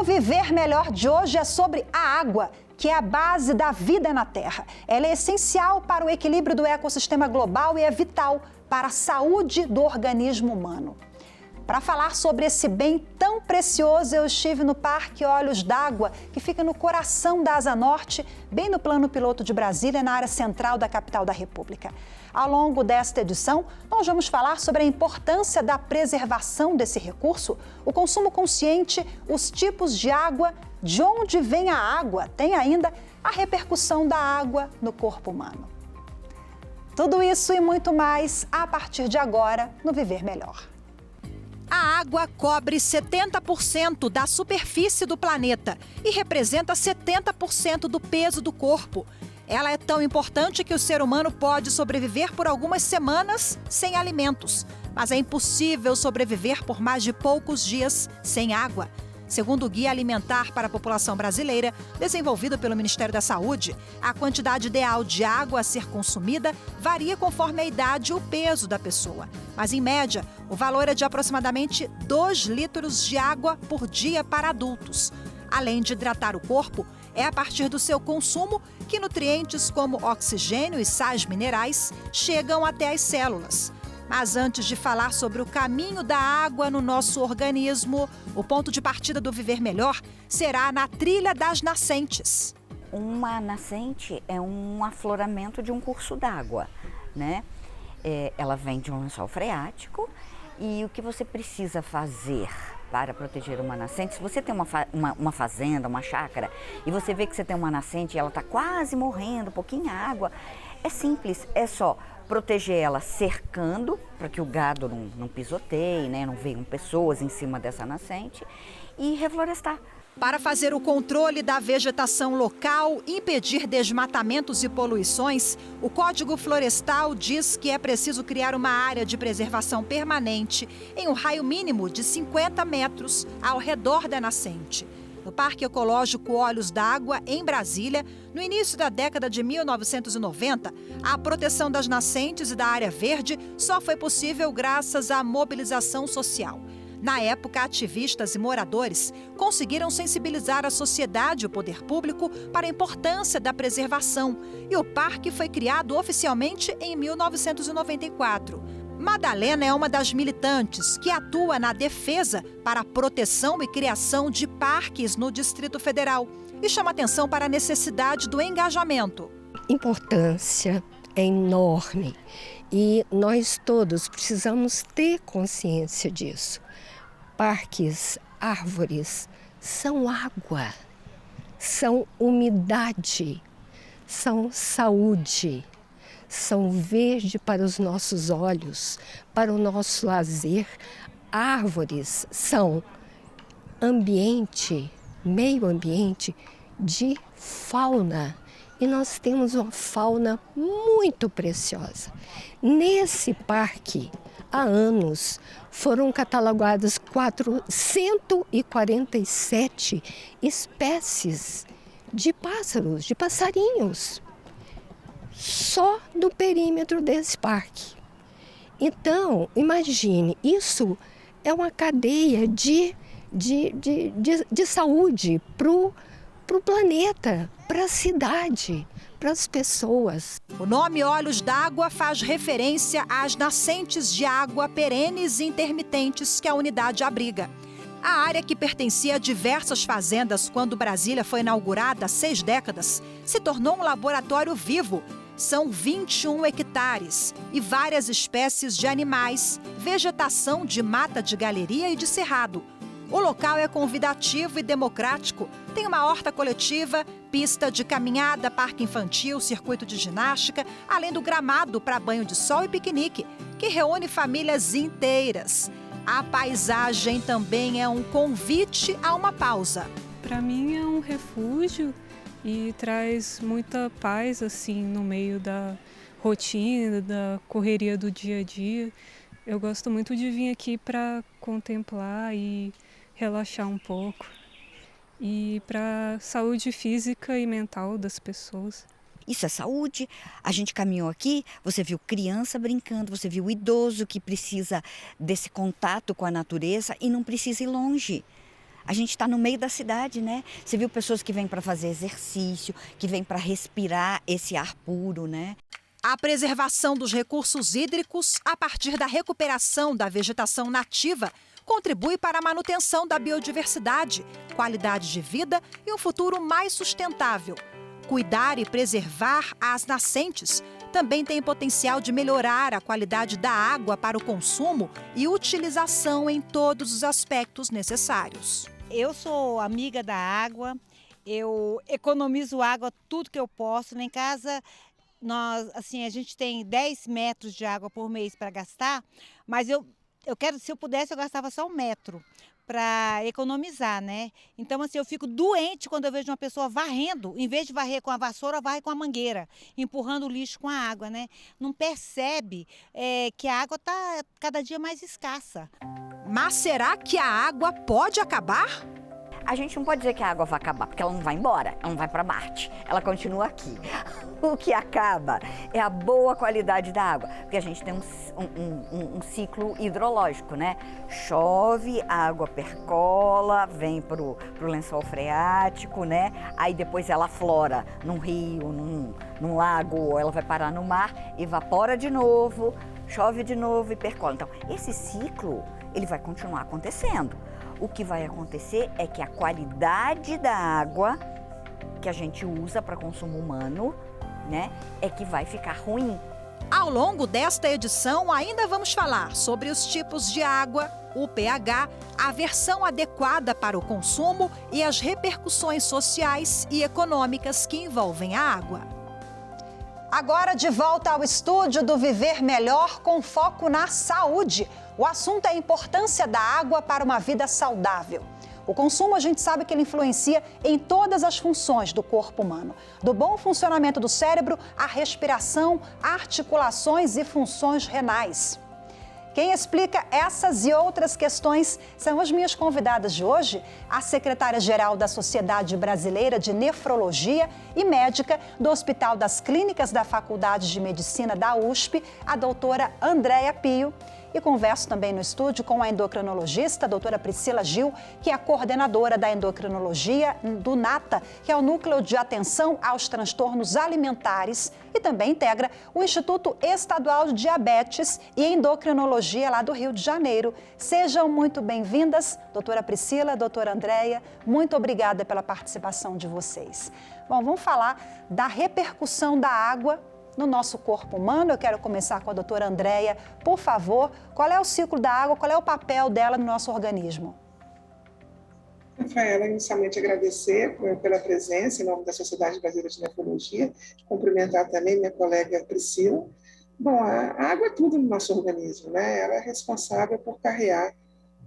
Viver Melhor de hoje é sobre a água, que é a base da vida na Terra. Ela é essencial para o equilíbrio do ecossistema global e é vital para a saúde do organismo humano. Para falar sobre esse bem tão precioso, eu estive no Parque Olhos d'Água, que fica no coração da Asa Norte, bem no plano piloto de Brasília, na área central da capital da República. Ao longo desta edição, nós vamos falar sobre a importância da preservação desse recurso, o consumo consciente, os tipos de água, de onde vem a água, tem ainda a repercussão da água no corpo humano. Tudo isso e muito mais a partir de agora no Viver Melhor. A água cobre 70% da superfície do planeta e representa 70% do peso do corpo. Ela é tão importante que o ser humano pode sobreviver por algumas semanas sem alimentos, mas é impossível sobreviver por mais de poucos dias sem água. Segundo o Guia Alimentar para a População Brasileira, desenvolvido pelo Ministério da Saúde, a quantidade ideal de água a ser consumida varia conforme a idade e o peso da pessoa. Mas, em média, o valor é de aproximadamente 2 litros de água por dia para adultos. Além de hidratar o corpo, é a partir do seu consumo que nutrientes como oxigênio e sais minerais chegam até as células. Mas antes de falar sobre o caminho da água no nosso organismo, o ponto de partida do Viver Melhor será na Trilha das Nascentes. Uma nascente é um afloramento de um curso d'água, né? Ela vem de um lençol freático e o que você precisa fazer para proteger uma nascente, se você tem uma fazenda, uma chácara, e você vê que você tem uma nascente e ela está quase morrendo, pouquinha água, é simples, é só proteger ela cercando, para que o gado não pisoteie, né? Não venham pessoas em cima dessa nascente, e reflorestar. Para fazer o controle da vegetação local, impedir desmatamentos e poluições, o Código Florestal diz que é preciso criar uma área de preservação permanente em um raio mínimo de 50 metros ao redor da nascente. No Parque Ecológico Olhos d'Água, em Brasília, no início da década de 1990, a proteção das nascentes e da área verde só foi possível graças à mobilização social. Na época, ativistas e moradores conseguiram sensibilizar a sociedade e o poder público para a importância da preservação, e o parque foi criado oficialmente em 1994. Madalena é uma das militantes que atua na defesa para a proteção e criação de parques no Distrito Federal e chama atenção para a necessidade do engajamento. A importância é enorme e nós todos precisamos ter consciência disso. Parques, árvores, são água, são umidade, são saúde. São verde para os nossos olhos, para o nosso lazer. Árvores são ambiente, meio ambiente de fauna. E nós temos uma fauna muito preciosa. Nesse parque, há anos, foram catalogadas 447 espécies de pássaros, de passarinhos, só do perímetro desse parque. Então, imagine, isso é uma cadeia de saúde para o planeta, para a cidade, para as pessoas. O nome Olhos d'Água faz referência às nascentes de água perenes e intermitentes que a unidade abriga. A área, que pertencia a diversas fazendas quando Brasília foi inaugurada há 6 décadas, se tornou um laboratório vivo. São 21 hectares e várias espécies de animais, vegetação de mata de galeria e de cerrado. O local é convidativo e democrático. Tem uma horta coletiva, pista de caminhada, parque infantil, circuito de ginástica, além do gramado para banho de sol e piquenique, que reúne famílias inteiras. A paisagem também é um convite a uma pausa. Para mim é um refúgio e traz muita paz assim no meio da rotina, da correria do dia a dia. Eu gosto muito de vir aqui para contemplar e relaxar um pouco e para saúde física e mental das pessoas. Isso é saúde. A gente caminhou aqui, você viu criança brincando, você viu idoso que precisa desse contato com a natureza e não precisa ir longe. A gente está no meio da cidade, né? Você viu pessoas que vêm para fazer exercício, que vêm para respirar esse ar puro, né? A preservação dos recursos hídricos a partir da recuperação da vegetação nativa contribui para a manutenção da biodiversidade, qualidade de vida e um futuro mais sustentável. Cuidar e preservar as nascentes também tem potencial de melhorar a qualidade da água para o consumo e utilização em todos os aspectos necessários. Eu sou amiga da água, eu economizo água tudo que eu posso. Lá em casa, a gente tem 10 metros de água por mês para gastar, mas eu quero, se eu pudesse, eu gastava só 1 metro para economizar, né? Então, assim, eu fico doente quando eu vejo uma pessoa varrendo, em vez de varrer com a vassoura, varre com a mangueira, empurrando o lixo com a água, né? Não percebe que a água está cada dia mais escassa. Mas será que a água pode acabar? A gente não pode dizer que a água vai acabar, porque ela não vai embora, ela não vai para Marte, ela continua aqui. O que acaba é a boa qualidade da água, porque a gente tem um ciclo hidrológico, né? Chove, a água percola, vem pro lençol freático, né? Aí depois ela aflora num rio, num lago, ou ela vai parar no mar, evapora de novo, chove de novo e percola. Então, esse ciclo, ele vai continuar acontecendo. O que vai acontecer é que a qualidade da água que a gente usa para consumo humano, né, é que vai ficar ruim. Ao longo desta edição, ainda vamos falar sobre os tipos de água, o pH, a versão adequada para o consumo e as repercussões sociais e econômicas que envolvem a água. Agora de volta ao estúdio do Viver Melhor com foco na saúde. O assunto é a importância da água para uma vida saudável. O consumo, a gente sabe que ele influencia em todas as funções do corpo humano. Do bom funcionamento do cérebro, à respiração, articulações e funções renais. Quem explica essas e outras questões são as minhas convidadas de hoje, a secretária-geral da Sociedade Brasileira de Nefrologia e médica do Hospital das Clínicas da Faculdade de Medicina da USP, a doutora Andréia Pio. E converso também no estúdio com a endocrinologista, a doutora Priscila Gil, que é a coordenadora da endocrinologia do NATA, que é o Núcleo de Atenção aos Transtornos Alimentares, e também integra o Instituto Estadual de Diabetes e Endocrinologia lá do Rio de Janeiro. Sejam muito bem-vindas, doutora Priscila, doutora Andréia, muito obrigada pela participação de vocês. Bom, vamos falar da repercussão da água no nosso corpo humano. Eu quero começar com a doutora Andréia. Por favor, qual é o ciclo da água, qual é o papel dela no nosso organismo? Rafaela, inicialmente agradecer pela presença em nome da Sociedade Brasileira de Nefrologia, cumprimentar também minha colega Priscila. Bom, a água é tudo no nosso organismo, né? Ela é responsável por carregar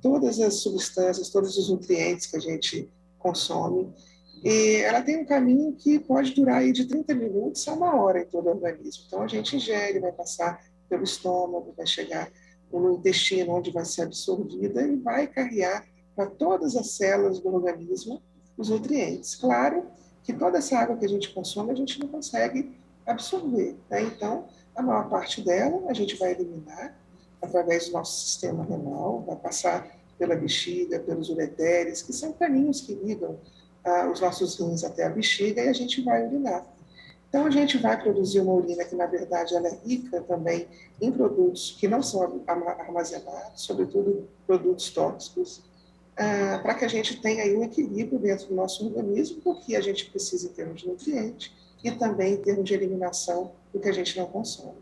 todas as substâncias, todos os nutrientes que a gente consome. E ela tem um caminho que pode durar aí de 30 minutos a 1 hora em todo o organismo. Então, a gente ingere, vai passar pelo estômago, vai chegar no intestino, onde vai ser absorvida e vai carregar para todas as células do organismo os nutrientes. Claro que toda essa água que a gente consome, a gente não consegue absorver, né? Então, a maior parte dela a gente vai eliminar através do nosso sistema renal, vai passar pela bexiga, pelos ureteres, que são caminhos que ligam os nossos rins até a bexiga, e a gente vai urinar. Então, a gente vai produzir uma urina que, na verdade, ela é rica também em produtos que não são armazenados, sobretudo produtos tóxicos, para que a gente tenha aí um equilíbrio dentro do nosso organismo, do que a gente precisa em termos de nutrientes e também em termos de eliminação do que a gente não consome.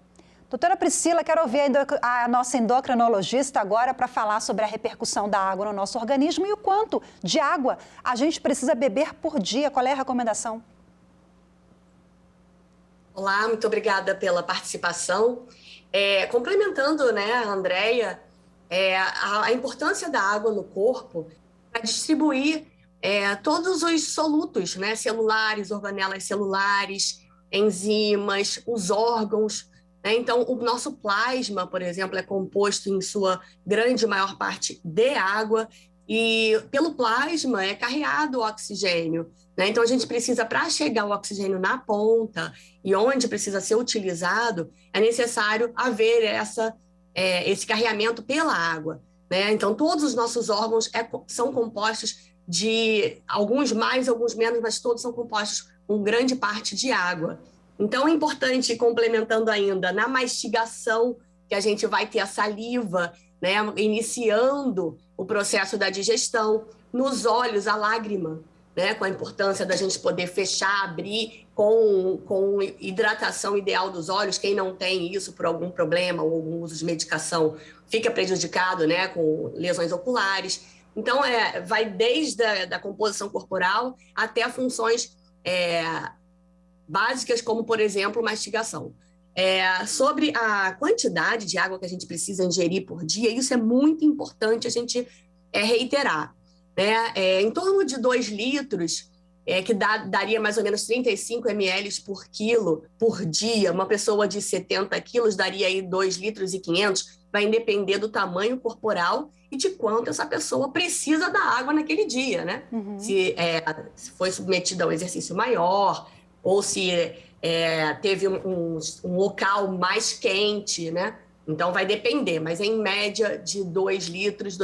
Doutora Priscila, quero ouvir a nossa endocrinologista agora para falar sobre a repercussão da água no nosso organismo e o quanto de água a gente precisa beber por dia. Qual é a recomendação? Olá, muito obrigada pela participação. Complementando, né, a Andréia, a importância da água no corpo para distribuir todos os solutos, né, celulares, organelas celulares, enzimas, os órgãos. Então, o nosso plasma, por exemplo, é composto em sua grande maior parte de água e pelo plasma é carreado o oxigênio, né? Então, a gente precisa, para chegar o oxigênio na ponta e onde precisa ser utilizado, é necessário haver esse carreamento pela água, né? Então, todos os nossos órgãos são compostos de alguns mais, alguns menos, mas todos são compostos com grande parte de água. Então, é importante, complementando ainda, na mastigação, que a gente vai ter a saliva, né, iniciando o processo da digestão, nos olhos, a lágrima, né, com a importância da gente poder fechar, abrir com hidratação ideal dos olhos. Quem não tem isso por algum problema ou algum uso de medicação fica prejudicado, né, com lesões oculares. Então, vai desde a composição corporal até funções básicas, como, por exemplo, mastigação. Sobre a quantidade de água que a gente precisa ingerir por dia, isso é muito importante a gente reiterar. Né? Em torno de 2 litros, que daria mais ou menos 35 ml por quilo por dia. Uma pessoa de 70 quilos daria aí 2,5 litros, vai depender do tamanho corporal e de quanto essa pessoa precisa da água naquele dia, né? Uhum. Se foi submetida a um exercício maior, ou se teve um local mais quente, né? Então vai depender, mas em média de 2,5 litros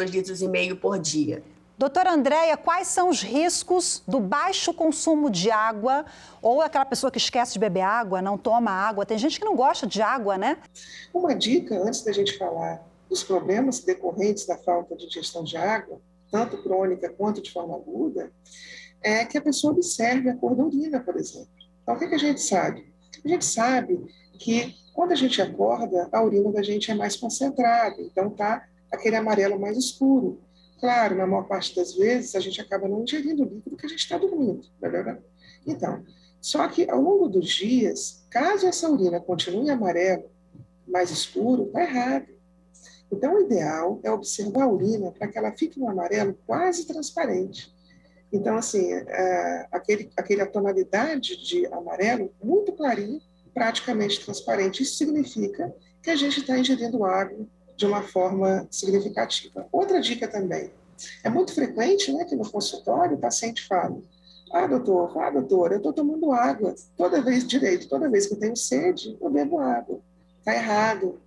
por dia. Doutora Andréia, quais são os riscos do baixo consumo de água ou aquela pessoa que esquece de beber água, não toma água? Tem gente que não gosta de água, né? Uma dica, antes da gente falar dos problemas decorrentes da falta de ingestão de água, tanto crônica quanto de forma aguda, é que a pessoa observe a cor da urina, por exemplo. Então, o que a gente sabe? A gente sabe que quando a gente acorda, a urina da gente é mais concentrada, então tá aquele amarelo mais escuro. Claro, na maior parte das vezes, a gente acaba não ingerindo o líquido que a gente está dormindo, tá? Então, só que ao longo dos dias, caso essa urina continue amarelo, mais escuro, está errado. Então, o ideal é observar a urina para que ela fique no amarelo quase transparente. Então, assim, aquela tonalidade de amarelo muito clarinho, praticamente transparente. Isso significa que a gente está ingerindo água de uma forma significativa. Outra dica também, é muito frequente, né, que no consultório o paciente fala: doutora, eu estou tomando água toda vez que eu tenho sede, eu bebo água. Está errado.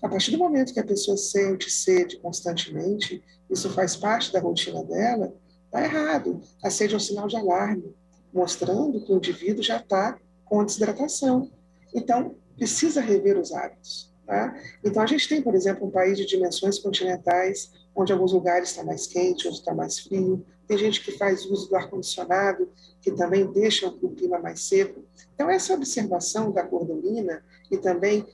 A partir do momento que a pessoa sente sede constantemente, isso faz parte da rotina dela, está errado. A sede é um sinal de alarme, mostrando que o indivíduo já está com desidratação. Então, precisa rever os hábitos. Tá? Então, a gente tem, por exemplo, um país de dimensões continentais, onde alguns lugares está mais quente, outros está mais frio. Tem gente que faz uso do ar-condicionado, que também deixa o clima mais seco. Então, essa observação da cor da urina e também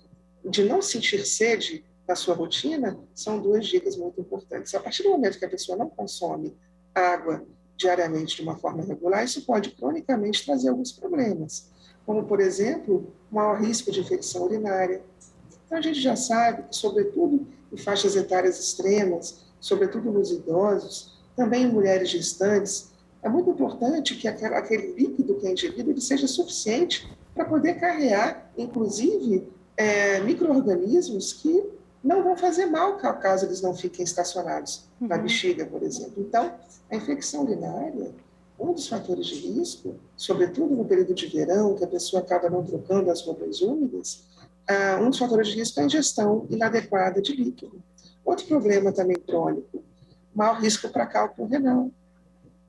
de não sentir sede na sua rotina são 2 dicas muito importantes. A partir do momento que a pessoa não consome água diariamente de uma forma regular, isso pode cronicamente trazer alguns problemas, como, por exemplo, maior risco de infecção urinária. Então, a gente já sabe que, sobretudo em faixas etárias extremas, sobretudo nos idosos, também em mulheres gestantes, é muito importante que aquele líquido que é ingerido ele seja suficiente para poder carregar, inclusive, micro-organismos que não vão fazer mal caso eles não fiquem estacionados na bexiga, por exemplo. Então, a infecção urinária, um dos fatores de risco, sobretudo no período de verão, que a pessoa acaba não trocando as roupas úmidas, um dos fatores de risco é a ingestão inadequada de líquido. Outro problema também crônico, maior risco para cálculo renal.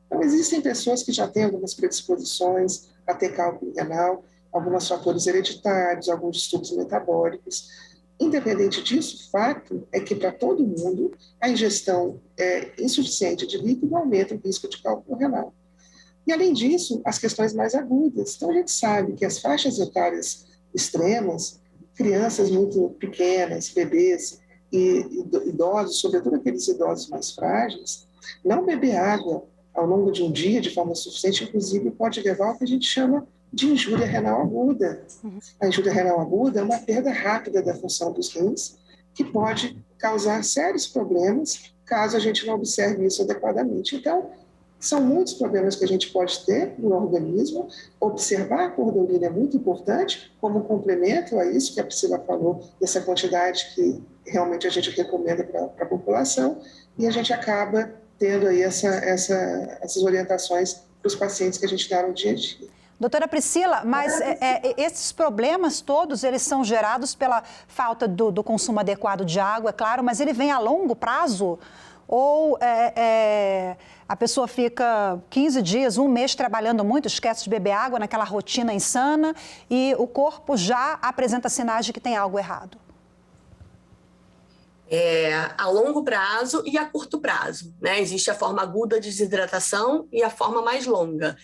Então, existem pessoas que já têm algumas predisposições a ter cálculo renal, alguns fatores hereditários, alguns distúrbios metabólicos. Independente disso, o fato é que, para todo mundo, a ingestão insuficiente de líquido aumenta o risco de cálculo renal. E, além disso, as questões mais agudas. Então, a gente sabe que as faixas etárias extremas, crianças muito pequenas, bebês e idosos, sobretudo aqueles idosos mais frágeis, não beber água ao longo de um dia de forma suficiente, inclusive, pode levar ao que a gente chama de injúria renal aguda. A injúria renal aguda é uma perda rápida da função dos rins, que pode causar sérios problemas caso a gente não observe isso adequadamente. Então, são muitos problemas que a gente pode ter no organismo. Observar a cor da urina é muito importante, como complemento a isso que a Priscila falou, dessa quantidade que realmente a gente recomenda para a população, e a gente acaba tendo aí essas orientações para os pacientes que a gente dá no dia a dia. Doutora Priscila, mas esses problemas todos, eles são gerados pela falta do consumo adequado de água, é claro, mas ele vem a longo prazo? ou a pessoa fica 15 dias, um mês trabalhando muito, esquece de beber água naquela rotina insana e o corpo já apresenta sinais de que tem algo errado? A longo prazo e a curto prazo, né? Existe a forma aguda de desidratação e a forma mais longa.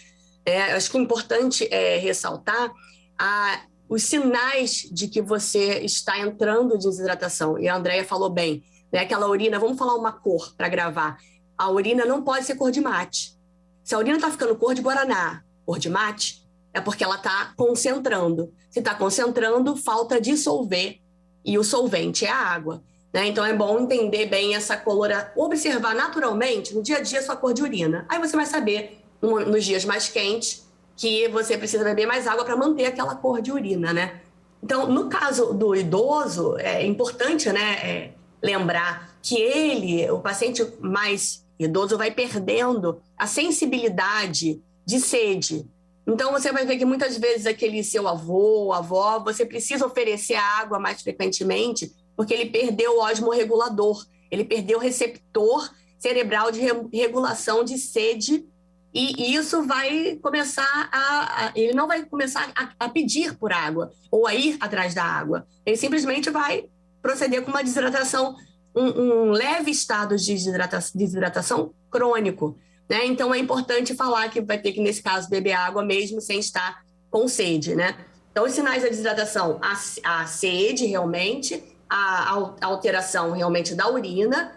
Acho que é importante ressaltar os sinais de que você está entrando em desidratação. E a Andréia falou bem, né? Aquela urina, vamos falar uma cor para gravar. A urina não pode ser cor de mate. Se a urina está ficando cor de guaraná, cor de mate, é porque ela está concentrando. Se está concentrando, falta dissolver, e o solvente é a água. Né? Então, é bom entender bem essa coloração, observar naturalmente, no dia a dia, a sua cor de urina. Aí você vai saber, nos dias mais quentes, que você precisa beber mais água para manter aquela cor de urina, né? Então, no caso do idoso, é importante, né, lembrar que o paciente mais idoso, vai perdendo a sensibilidade de sede. Então, você vai ver que muitas vezes aquele seu avô, avó, você precisa oferecer água mais frequentemente, porque ele perdeu o osmorregulador, ele perdeu o receptor cerebral de regulação de sede, e isso vai começar ele não vai começar a pedir por água ou a ir atrás da água. Ele simplesmente vai proceder com uma desidratação, um leve estado de desidratação crônico. Né? Então, é importante falar que vai ter que, nesse caso, beber água mesmo sem estar com sede. Né? Então, os sinais da desidratação, a sede realmente, a alteração realmente da urina,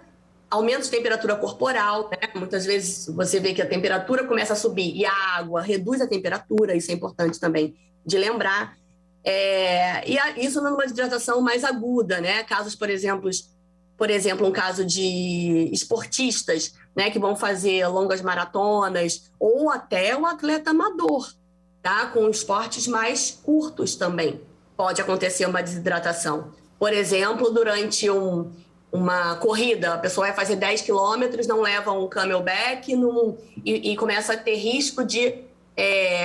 aumento de temperatura corporal, né? Muitas vezes você vê que a temperatura começa a subir e a água reduz a temperatura, isso é importante também de lembrar. Isso numa desidratação mais aguda, né? Casos, por exemplo, um caso de esportistas, né, que vão fazer longas maratonas, ou até um atleta amador, tá? Com esportes mais curtos também pode acontecer uma desidratação. Por exemplo, durante uma corrida, a pessoa vai fazer 10 quilômetros, não leva um camelback e começa a ter risco de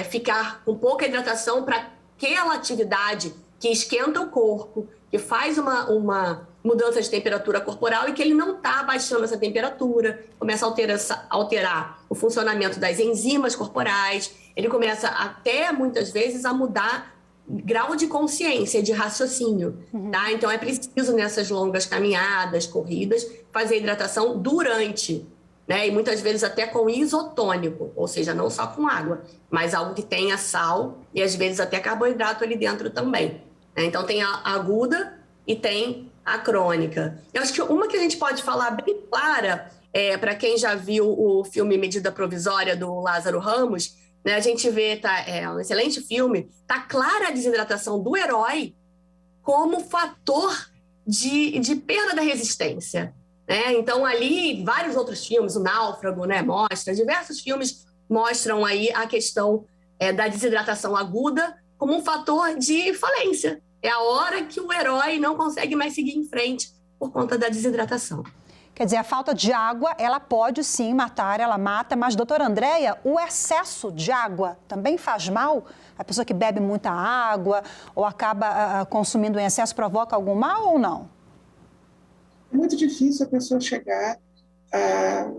ficar com pouca hidratação para aquela atividade que esquenta o corpo, que faz uma mudança de temperatura corporal e que ele não está abaixando essa temperatura, começa a alterar o funcionamento das enzimas corporais, ele começa até, muitas vezes, a mudar grau de consciência, de raciocínio, tá? Então, é preciso, nessas longas caminhadas, corridas, fazer hidratação durante, né? E muitas vezes até com isotônico, ou seja, não só com água, mas algo que tenha sal e, às vezes, até carboidrato ali dentro também. Né? Então, tem a aguda e tem a crônica. Eu acho que uma que a gente pode falar bem clara, para quem já viu o filme Medida Provisória, do Lázaro Ramos, né, a gente vê, é um excelente filme, tá clara a desidratação do herói como fator de perda da resistência. Né? Então, ali, vários outros filmes, o Náufrago, né, diversos filmes mostram aí a questão da desidratação aguda como um fator de falência. É a hora que o herói não consegue mais seguir em frente por conta da desidratação. Quer dizer, a falta de água, ela pode sim matar, ela mata, mas, doutora Andréia, o excesso de água também faz mal? A pessoa que bebe muita água ou acaba consumindo em excesso provoca algum mal ou não? É muito difícil a pessoa chegar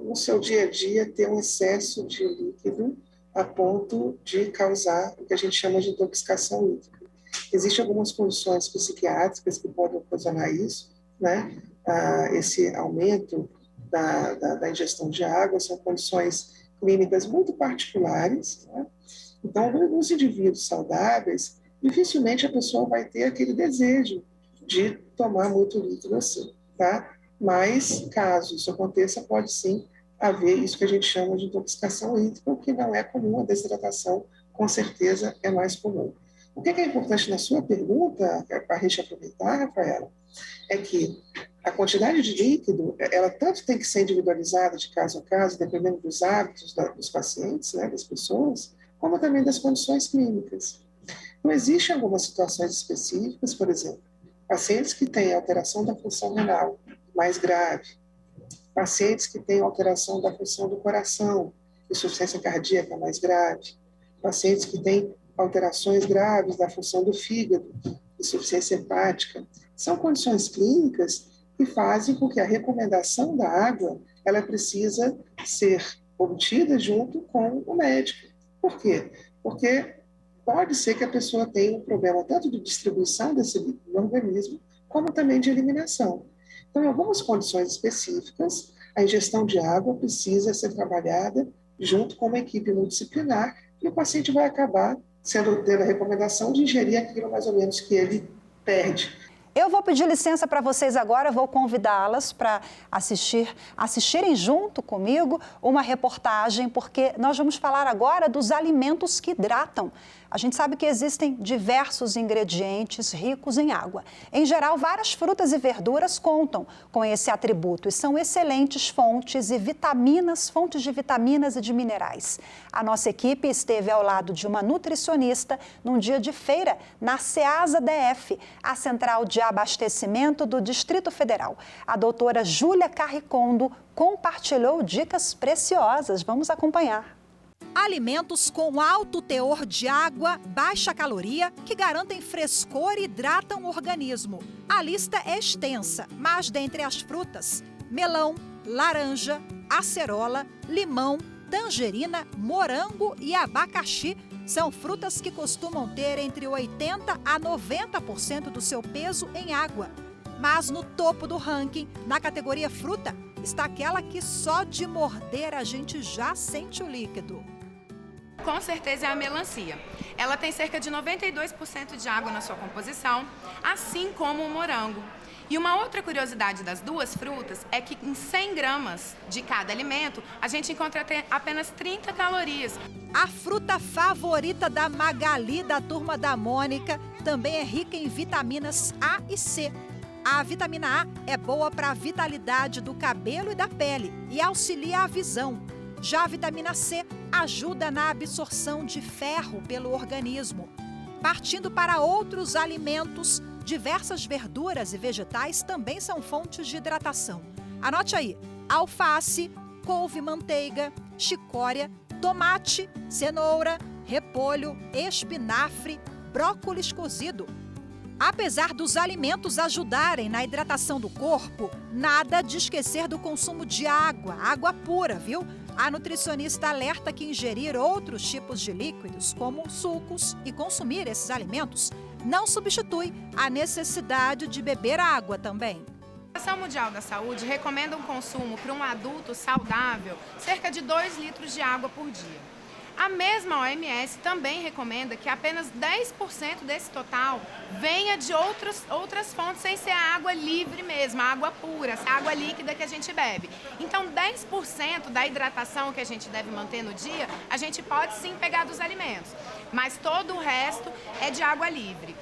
no seu dia a dia ter um excesso de líquido a ponto de causar o que a gente chama de intoxicação hídrica. Existem algumas condições psiquiátricas que podem ocasionar isso, né? Esse aumento da ingestão de água são condições clínicas muito particulares. Né? Então, nos indivíduos saudáveis, dificilmente a pessoa vai ter aquele desejo de tomar muito líquido assim. Tá? Mas, caso isso aconteça, pode sim haver isso que a gente chama de intoxicação hídrica, o que não é comum. A desidratação, com certeza, é mais comum. O que é importante na sua pergunta, para a gente aproveitar, Rafaela, é que a quantidade de líquido, ela tanto tem que ser individualizada de caso a caso, dependendo dos hábitos dos pacientes, né, das pessoas, como também das condições clínicas. Então, existem algumas situações específicas, por exemplo, pacientes que têm alteração da função renal mais grave, pacientes que têm alteração da função do coração, insuficiência cardíaca mais grave, pacientes que têm alterações graves da função do fígado, insuficiência hepática. São condições clínicas que fazem com que a recomendação da água ela precisa ser obtida junto com o médico. Por quê? Porque pode ser que a pessoa tenha um problema tanto de distribuição desse líquido no organismo, como também de eliminação. Então, em algumas condições específicas, a ingestão de água precisa ser trabalhada junto com uma equipe multidisciplinar e o paciente vai acabar tendo a recomendação de ingerir aquilo mais ou menos que ele perde. Eu vou pedir licença para vocês agora, vou convidá-las para assistirem junto comigo uma reportagem, porque nós vamos falar agora dos alimentos que hidratam. A gente sabe que existem diversos ingredientes ricos em água. Em geral, várias frutas e verduras contam com esse atributo e são excelentes fontes de vitaminas e de minerais. A nossa equipe esteve ao lado de uma nutricionista num dia de feira na Ceasa DF, a central de abastecimento do Distrito Federal. A doutora Júlia Carricondo compartilhou dicas preciosas. Vamos acompanhar. Alimentos com alto teor de água, baixa caloria, que garantem frescor e hidratam o organismo. A lista é extensa, mas dentre as frutas, melão, laranja, acerola, limão, tangerina, morango e abacaxi são frutas que costumam ter entre 80% a 90% do seu peso em água. Mas no topo do ranking, na categoria fruta, está aquela que só de morder a gente já sente o líquido. Com certeza é a melancia. Ela tem cerca de 92% de água na sua composição, assim como o morango. E uma outra curiosidade das duas frutas é que em 100 gramas de cada alimento, a gente encontra apenas 30 calorias. A fruta favorita da Magali, da Turma da Mônica, também é rica em vitaminas A e C. A vitamina A é boa para a vitalidade do cabelo e da pele e auxilia a visão. Já a vitamina C ajuda na absorção de ferro pelo organismo. Partindo para outros alimentos, diversas verduras e vegetais também são fontes de hidratação. Anote aí: alface, couve-manteiga, chicória, tomate, cenoura, repolho, espinafre, brócolis cozido. Apesar dos alimentos ajudarem na hidratação do corpo, nada de esquecer do consumo de água pura, viu? A nutricionista alerta que ingerir outros tipos de líquidos, como sucos, e consumir esses alimentos não substitui a necessidade de beber água também. A Organização Mundial da Saúde recomenda um consumo para um adulto saudável cerca de 2 litros de água por dia. A mesma OMS também recomenda que apenas 10% desse total venha de outras fontes, sem ser a água livre mesmo, a água pura, a água líquida que a gente bebe. Então, 10% da hidratação que a gente deve manter no dia, a gente pode sim pegar dos alimentos, mas todo o resto é de água livre.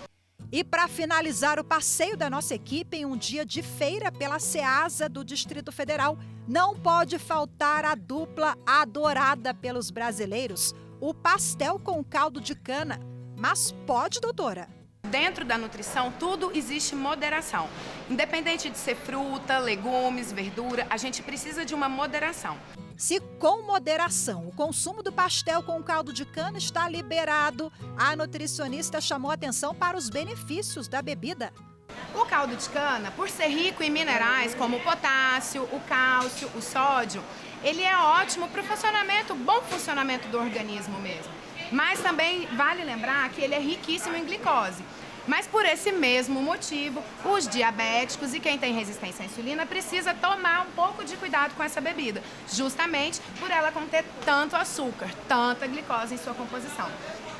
E para finalizar o passeio da nossa equipe em um dia de feira pela Ceasa do Distrito Federal, não pode faltar a dupla adorada pelos brasileiros, o pastel com caldo de cana. Mas pode, doutora? Dentro da nutrição, tudo existe moderação. Independente de ser fruta, legumes, verdura, a gente precisa de uma moderação. Se com moderação o consumo do pastel com caldo de cana está liberado, a nutricionista chamou atenção para os benefícios da bebida. O caldo de cana, por ser rico em minerais como o potássio, o cálcio, o sódio, ele é ótimo para o bom funcionamento do organismo mesmo. Mas também vale lembrar que ele é riquíssimo em glicose. Mas por esse mesmo motivo, os diabéticos e quem tem resistência à insulina precisa tomar um pouco de cuidado com essa bebida, justamente por ela conter tanto açúcar, tanta glicose em sua composição.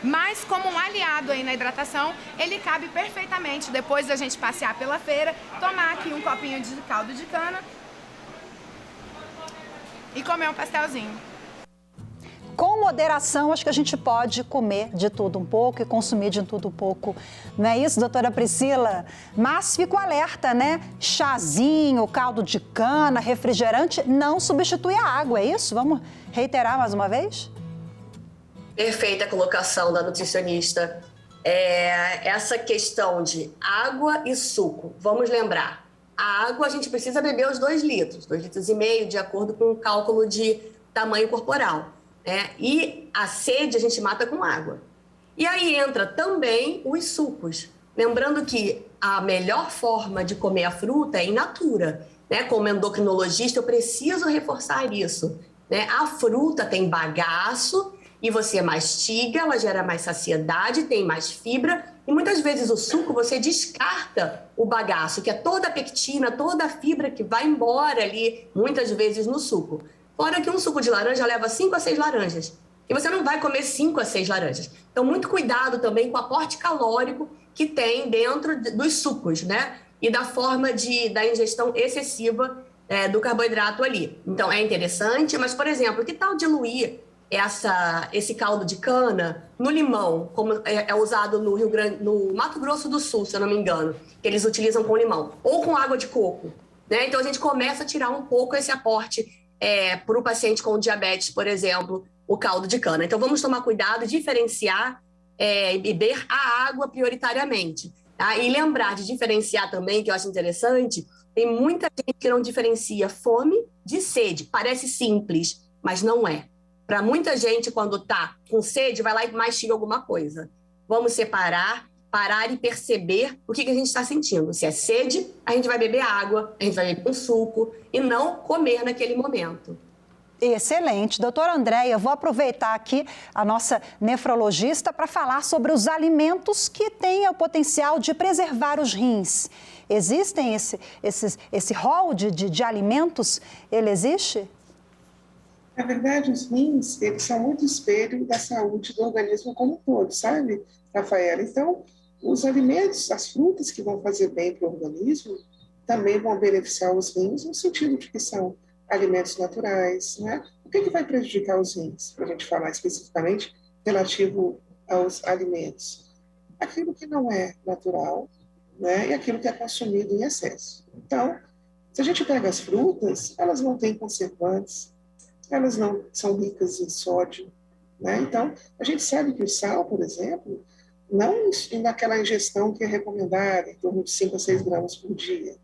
Mas como um aliado aí na hidratação, ele cabe perfeitamente, depois da gente passear pela feira, tomar aqui um copinho de caldo de cana e comer um pastelzinho. Com moderação, acho que a gente pode comer de tudo um pouco e consumir de tudo um pouco. Não é isso, doutora Priscila? Mas fico alerta, né? Chazinho, caldo de cana, refrigerante não substitui a água, é isso? Vamos reiterar mais uma vez? Perfeita a colocação da nutricionista. Essa questão de água e suco. Vamos lembrar, a água a gente precisa beber os 2 litros, 2,5 litros, de acordo com o cálculo de tamanho corporal. E a sede a gente mata com água. E aí entra também os sucos. Lembrando que a melhor forma de comer a fruta é in natura. né, como endocrinologista, eu preciso reforçar isso, né? A fruta tem bagaço e você mastiga, ela gera mais saciedade, tem mais fibra e muitas vezes o suco você descarta o bagaço, que é toda a pectina, toda a fibra que vai embora ali, muitas vezes no suco. Fora que um suco de laranja leva 5 a 6 laranjas. E você não vai comer 5 a 6 laranjas. Então, muito cuidado também com o aporte calórico que tem dentro dos sucos, né? E da forma da ingestão excessiva do carboidrato ali. Então, é interessante, mas, por exemplo, que tal diluir esse caldo de cana no limão, como é usado no Mato Grosso do Sul, se eu não me engano, que eles utilizam com limão, ou com água de coco, né? Então, a gente começa a tirar um pouco esse aporte para o paciente com diabetes, por exemplo, o caldo de cana. Então, vamos tomar cuidado, diferenciar e beber a água prioritariamente. Tá? E lembrar de diferenciar também, que eu acho interessante, tem muita gente que não diferencia fome de sede. Parece simples, mas não é. Para muita gente, quando está com sede, vai lá e mastiga alguma coisa. Vamos separar, parar e perceber o que a gente está sentindo. Se é sede, a gente vai beber água, a gente vai beber um suco e não comer naquele momento. Excelente. Doutora Andréia, eu vou aproveitar aqui a nossa nefrologista para falar sobre os que têm o potencial de preservar os rins. Existem esse rol de alimentos? Ele existe? Na verdade, os rins, eles são muito espelho da saúde do organismo como um todo, sabe, Rafaela? Então, os alimentos, as frutas que vão fazer bem para o organismo, também vão beneficiar os rins, no sentido de que são alimentos naturais, né? O que vai prejudicar os rins, para a gente falar especificamente relativo aos alimentos? Aquilo que não é natural, né? E aquilo que é consumido em excesso. Então, se a gente pega as frutas, elas não têm conservantes, elas não são ricas em sódio, né? Então, a gente sabe que o sal, por exemplo, não naquela ingestão que é recomendada, em torno de 5 a 6 gramas por dia,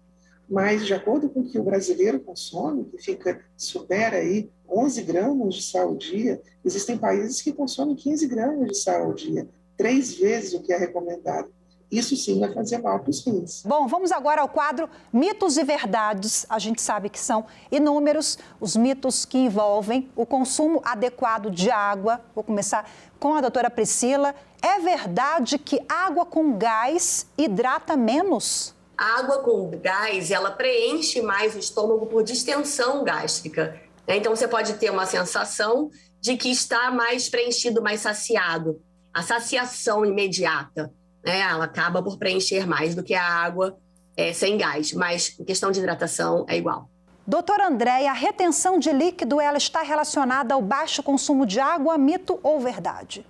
mas de acordo com o que o brasileiro consome, que supera aí 11 gramas de sal ao dia, existem países que consomem 15 gramas de sal ao dia, 3 vezes o que é recomendado. Isso sim vai fazer mal para os rins. Bom, vamos agora ao quadro Mitos e Verdades. A gente sabe que são inúmeros os mitos que envolvem o consumo adequado de água. Vou começar com a doutora Priscila. É verdade que água com gás hidrata menos? A água com gás, ela preenche mais o estômago por distensão gástrica. Então, você pode ter uma sensação de que está mais preenchido, mais saciado. A saciação imediata, né? Ela acaba por preencher mais do que a água sem gás, mas em questão de hidratação é igual. Doutora Andréia, a retenção de líquido ela está relacionada ao baixo consumo de água, mito ou verdade?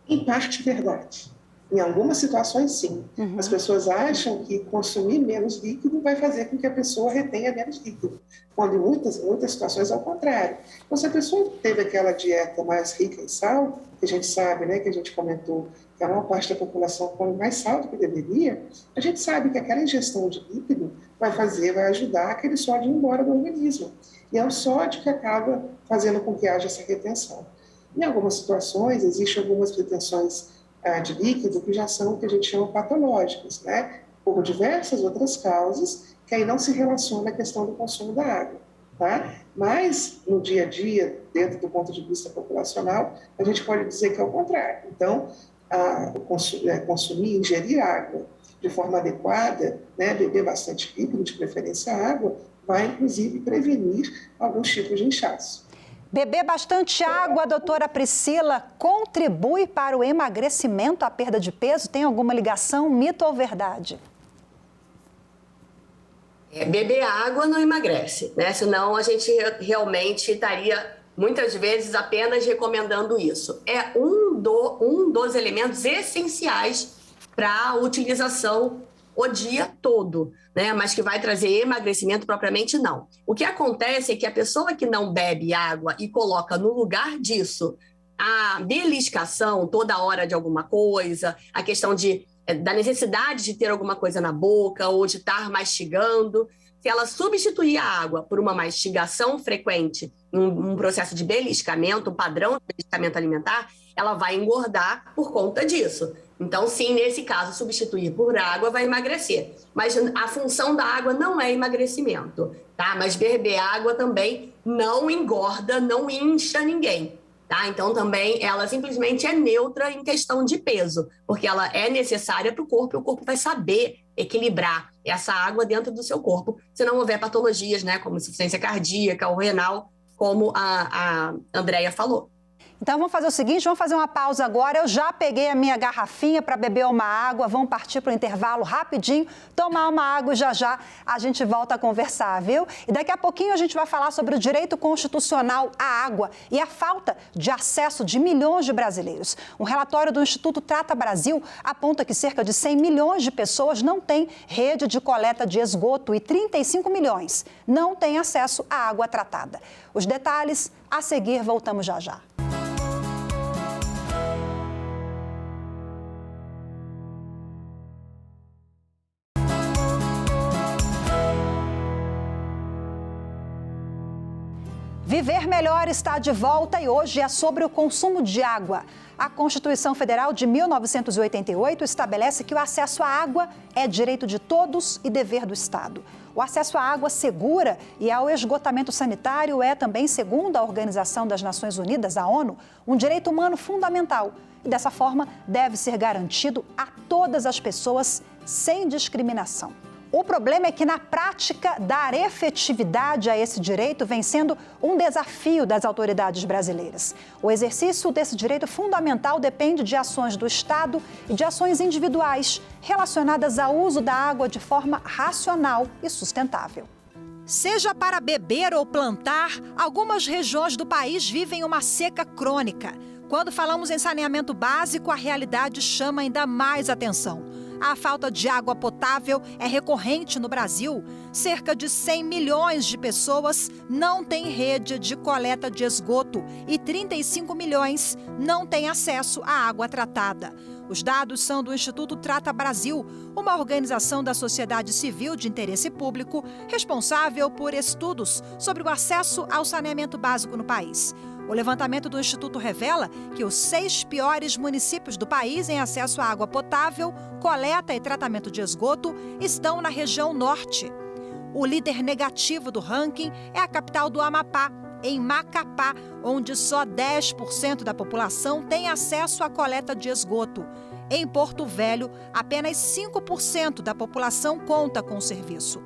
Em parte, verdade. Em algumas situações, sim. As pessoas acham que consumir menos líquido vai fazer com que a pessoa retenha menos líquido, quando em muitas situações é o contrário. Então, se a pessoa teve aquela dieta mais rica em sal, que a gente sabe, né, que a gente comentou, que a maior parte da população come mais sal do que deveria, a gente sabe que aquela ingestão de líquido vai ajudar aquele sódio a ir embora do organismo. E é o sódio que acaba fazendo com que haja essa retenção. Em algumas situações, existem algumas retenções de líquido que já são o que a gente chama patológicos, né? Por diversas outras causas, que aí não se relaciona à questão do consumo da água, tá? Mas, no dia a dia, dentro do ponto de vista populacional, a gente pode dizer que é o contrário. Então, consumir, ingerir água de forma adequada, né? Beber bastante líquido, de preferência água, vai, inclusive, prevenir alguns tipos de inchaço. Beber bastante água, doutora Priscila, contribui para o emagrecimento, a perda de peso? Tem alguma ligação, mito ou verdade? Beber água não emagrece, né? Senão a gente realmente estaria, muitas vezes, apenas recomendando isso. É um dos elementos essenciais para a utilização o dia todo, né? Mas que vai trazer emagrecimento propriamente não. O que acontece é que a pessoa que não bebe água e coloca no lugar disso a beliscação toda hora de alguma coisa, a questão da necessidade de ter alguma coisa na boca ou de estar mastigando, se ela substituir a água por uma mastigação frequente, um processo de beliscamento, um padrão de beliscamento alimentar, ela vai engordar por conta disso. Então, sim, nesse caso, substituir por água vai emagrecer. Mas a função da água não é emagrecimento, tá? Mas beber água também não engorda, não incha ninguém, tá? Então, também, ela simplesmente é neutra em questão de peso, porque ela é necessária para o corpo e o corpo vai saber equilibrar essa água dentro do seu corpo, se não houver patologias, né? Como insuficiência cardíaca ou renal, como a Andréia falou. Então vamos fazer o seguinte, vamos fazer uma pausa agora. Eu já peguei a minha garrafinha para beber uma água, vamos partir para o intervalo rapidinho, tomar uma água e já a gente volta a conversar, viu? E daqui a pouquinho a gente vai falar sobre o direito constitucional à água e a falta de acesso de milhões de brasileiros. Um relatório do Instituto Trata Brasil aponta que cerca de 100 milhões de pessoas não têm rede de coleta de esgoto e 35 milhões não têm acesso à água tratada. Os detalhes a seguir, voltamos já. Viver Melhor está de volta e hoje é sobre o consumo de água. A Constituição Federal de 1988 estabelece que o acesso à água é direito de todos e dever do Estado. O acesso à água segura e ao esgotamento sanitário é também, segundo a Organização das Nações Unidas, a ONU, um direito humano fundamental. E dessa forma deve ser garantido a todas as pessoas sem discriminação. O problema é que, na prática, dar efetividade a esse direito vem sendo um desafio das autoridades brasileiras. O exercício desse direito fundamental depende de ações do Estado e de ações individuais relacionadas ao uso da água de forma racional e sustentável. Seja para beber ou plantar, algumas regiões do país vivem uma seca crônica. Quando falamos em saneamento básico, a realidade chama ainda mais atenção. A falta de água potável é recorrente no Brasil. Cerca de 100 milhões de pessoas não têm rede de coleta de esgoto e 35 milhões não têm acesso à água tratada. Os dados são do Instituto Trata Brasil, uma organização da sociedade civil de interesse público responsável por estudos sobre o acesso ao saneamento básico no país. O levantamento do Instituto revela que os 6 piores municípios do país em acesso à água potável, coleta e tratamento de esgoto estão na região norte. O líder negativo do ranking é a capital do Amapá, em Macapá, onde só 10% da população tem acesso à coleta de esgoto. Em Porto Velho, apenas 5% da população conta com o serviço.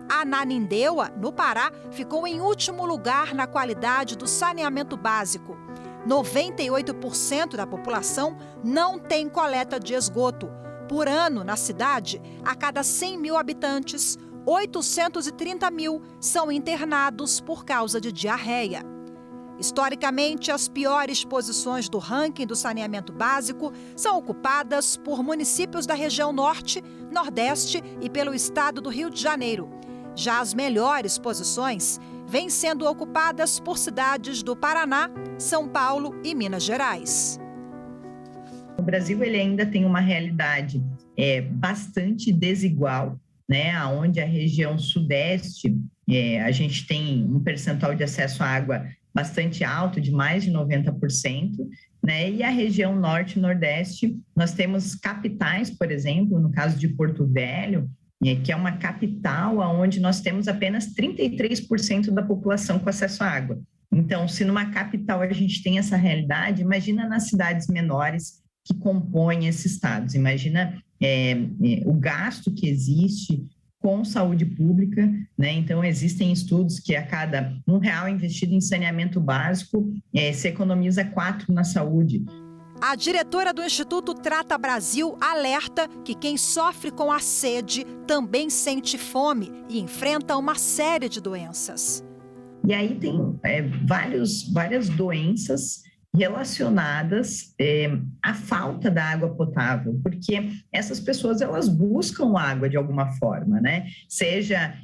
Ananindeua, no Pará, ficou em último lugar na qualidade do saneamento básico. 98% da população não tem coleta de esgoto. Por ano, na cidade, a cada 100 mil habitantes, 830 mil são internados por causa de diarreia. Historicamente, as piores posições do ranking do saneamento básico são ocupadas por municípios da região norte, nordeste e pelo estado do Rio de Janeiro. Já as melhores posições vêm sendo ocupadas por cidades do Paraná, São Paulo e Minas Gerais. O Brasil ele ainda tem uma realidade bastante desigual, né? Onde a região sudeste a gente tem um percentual de acesso à água bastante alto, de mais de 90%, né? E a região norte e nordeste, nós temos capitais, por exemplo, no caso de Porto Velho, que é uma capital onde nós temos apenas 33% da população com acesso à água. Então, se numa capital a gente tem essa realidade, imagina nas cidades menores que compõem esses estados. Imagina o gasto que existe com saúde pública, né? Então, existem estudos que a cada R$1 investido em saneamento básico, se economiza 4 na saúde. A diretora do Instituto Trata Brasil alerta que quem sofre com a sede também sente fome e enfrenta uma série de doenças. E aí tem várias doenças relacionadas à falta da água potável, porque essas pessoas elas buscam água de alguma forma, né? Seja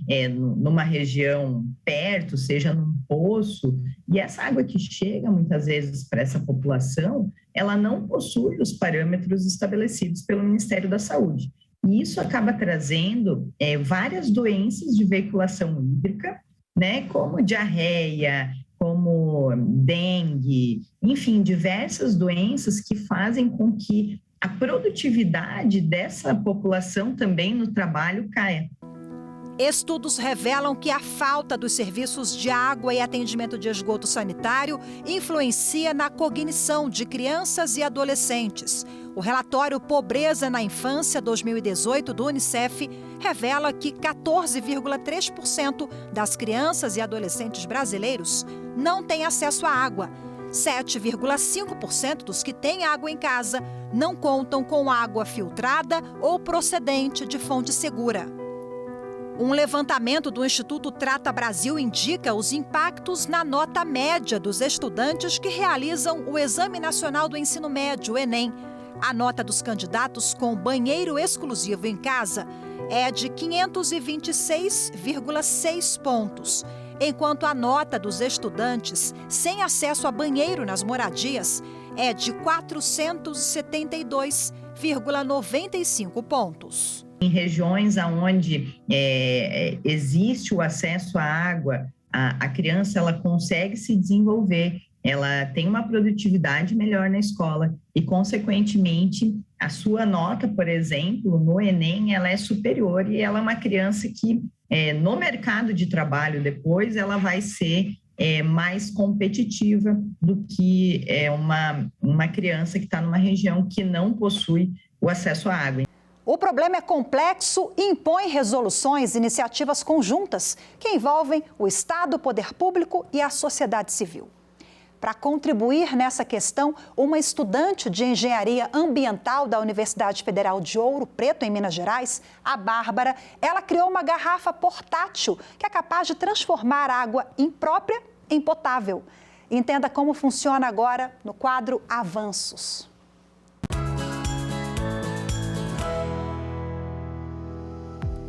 numa região perto, seja num poço, e essa água que chega muitas vezes para essa população, ela não possui os parâmetros estabelecidos pelo Ministério da Saúde. E isso acaba trazendo várias doenças de veiculação hídrica, né? Como diarreia, como dengue, enfim, diversas doenças que fazem com que a produtividade dessa população também no trabalho caia. Estudos revelam que a falta dos serviços de água e atendimento de esgoto sanitário influencia na cognição de crianças e adolescentes. O relatório Pobreza na Infância 2018 do Unicef revela que 14,3% das crianças e adolescentes brasileiros não têm acesso à água. 7,5% dos que têm água em casa não contam com água filtrada ou procedente de fonte segura. Um levantamento do Instituto Trata Brasil indica os impactos na nota média dos estudantes que realizam o Exame Nacional do Ensino Médio, o Enem. A nota dos candidatos com banheiro exclusivo em casa é de 526,6 pontos, enquanto a nota dos estudantes sem acesso a banheiro nas moradias é de 472,95 pontos. Em regiões onde existe o acesso à água, a criança ela consegue se desenvolver, ela tem uma produtividade melhor na escola e, consequentemente, a sua nota, por exemplo, no Enem, ela é superior e ela é uma criança que, no mercado de trabalho depois, ela vai ser mais competitiva do que uma criança que está numa região que não possui o acesso à água. O problema é complexo e impõe resoluções e iniciativas conjuntas que envolvem o Estado, o poder público e a sociedade civil. Para contribuir nessa questão, uma estudante de engenharia ambiental da Universidade Federal de Ouro Preto, em Minas Gerais, a Bárbara, ela criou uma garrafa portátil que é capaz de transformar água imprópria em potável. Entenda como funciona agora no quadro Avanços.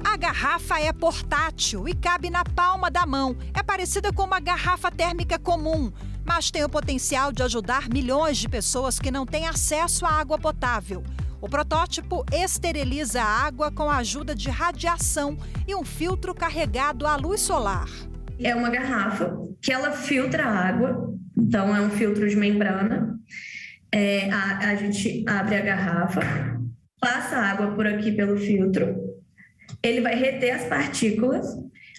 A garrafa é portátil e cabe na palma da mão. É parecida com uma garrafa térmica comum, mas tem o potencial de ajudar milhões de pessoas que não têm acesso à água potável. O protótipo esteriliza a água com a ajuda de radiação e um filtro carregado à luz solar. É uma garrafa que ela filtra a água, então é um filtro de membrana. A gente abre a garrafa, passa a água por aqui pelo filtro, ele vai reter as partículas,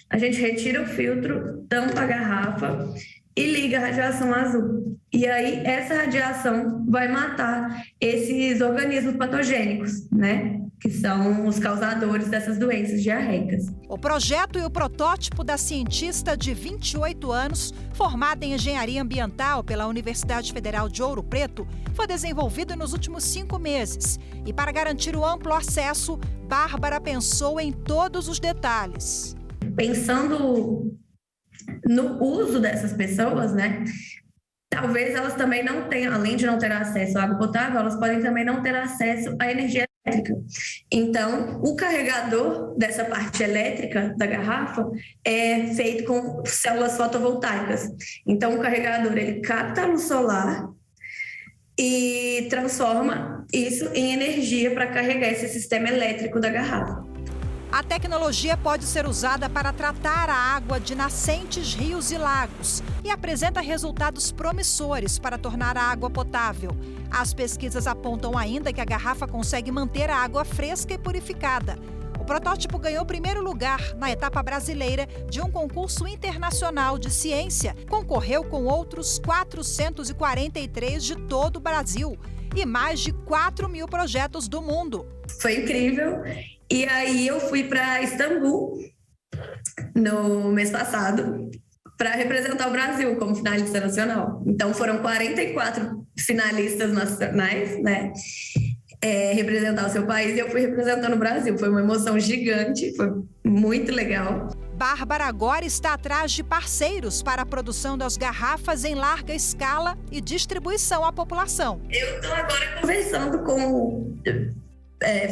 a gente retira o filtro, tampa a garrafa e liga a radiação azul. E aí essa radiação vai matar esses organismos patogênicos, né? Que são os causadores dessas doenças diarreicas. O projeto e o protótipo da cientista de 28 anos, formada em engenharia ambiental pela Universidade Federal de Ouro Preto, foi desenvolvido nos últimos 5 meses. E para garantir o amplo acesso, Bárbara pensou em todos os detalhes. Pensando no uso dessas pessoas, né? Talvez elas também não tenham, além de não ter acesso à água potável, elas podem também não ter acesso à energia elétrica. Então, o carregador dessa parte elétrica da garrafa é feito com células fotovoltaicas. Então, o carregador, ele capta a luz solar e transforma isso em energia para carregar esse sistema elétrico da garrafa. A tecnologia pode ser usada para tratar a água de nascentes, rios e lagos e apresenta resultados promissores para tornar a água potável. As pesquisas apontam ainda que a garrafa consegue manter a água fresca e purificada. O protótipo ganhou o primeiro lugar na etapa brasileira de um concurso internacional de ciência. Concorreu com outros 443 de todo o Brasil e mais de 4.000 projetos do mundo. Foi incrível. E aí eu fui para Istambul no mês passado para representar o Brasil como finalista nacional. Então foram 44 finalistas nacionais, né? Representar o seu país, e eu fui representando o Brasil. Foi uma emoção gigante, foi muito legal. Bárbara agora está atrás de parceiros para a produção das garrafas em larga escala e distribuição à população. Eu estou agora conversando com